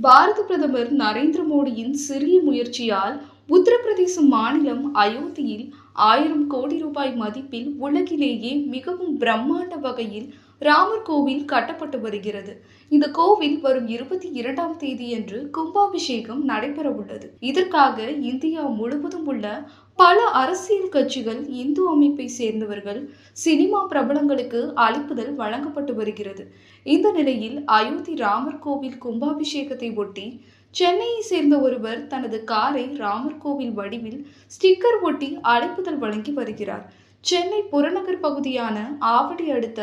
பாரத பிரதமர் நரேந்திர மோடியின் சிறிய முயற்சியால் உத்தரப்பிரதேச மாநிலம் அயோத்தியில் 1000 கோடி ரூபாய் மதிப்பில் உலகிலேயே மிகவும் பிரம்மாண்ட வகையில் ராமர் கோவில் கட்டப்பட்டு வருகிறது. இந்த கோவில் வரும் 22ஆம் தேதியன்று கும்பாபிஷேகம் நடைபெற உள்ளது. இதற்காக இந்தியா முழுவதும் உள்ள பல அரசியல் கட்சிகள், இந்து அமைப்பை சேர்ந்தவர்கள், சினிமா பிரபலங்களுக்கு அழைப்புதல் வழங்கப்பட்டு வருகிறது. இந்த நிலையில் அயோத்தி ராமர் கோவில் கும்பாபிஷேகத்தை ஒட்டி சென்னையை சேர்ந்த ஒருவர் தனது காரை ராமர் கோவில் வடிவில் ஸ்டிக்கர் ஒட்டி அழைப்புதல் வழங்கி வருகிறார். சென்னை புறநகர் பகுதியான ஆவடி அடுத்த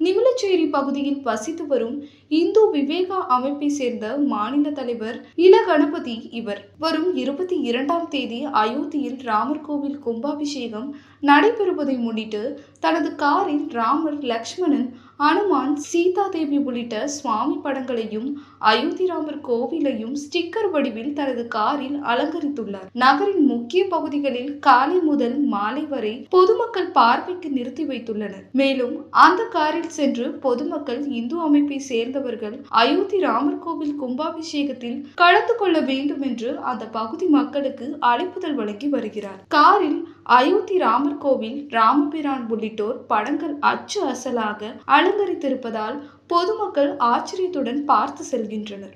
நிமிலச்சேரி பகுதியில் வசித்து வரும் இந்து விவேகா அமைப்பை சேர்ந்த மாநில தலைவர் இல கணபதி இவர். வரும் 22ஆம் தேதி அயோத்தியில் ராமர் கோவில் கும்பாபிஷேகம் நடைபெறுவதை முன்னிட்டு தனது காரில் ராமர், லக்ஷ்மணன், அனுமான், சீதா தேவி உள்ளிட்ட சுவாமி படங்களையும் அயோத்தி ராமர் கோவிலையும் ஸ்டிக்கர் வடிவில் தனது காரில் அலங்கரித்துள்ளார். நகரின் முக்கிய பகுதிகளில் காலை முதல் மாலை வரை பொதுமக்கள் பார்வைக்கு நிறுத்தி வைத்துள்ளனர். மேலும் அந்த காரில் சென்று பொதுமக்கள், இந்து அமைப்பை சேர்ந்தவர்கள் அயோத்தி ராமர் கோவில் கும்பாபிஷேகத்தில் கலந்து கொள்ள வேண்டும் என்று அந்த பகுதி மக்களுக்கு அழைப்புதல் வழங்கி வருகிறார். காரில் அயோத்தி ராமர் கோவில், ராமபிரான் உள்ளிட்டோர் படங்கள் அச்சு அசலாக அலங்கரித்திருப்பதால் பொதுமக்கள் ஆச்சரியத்துடன் பார்த்து செல்கின்றனர்.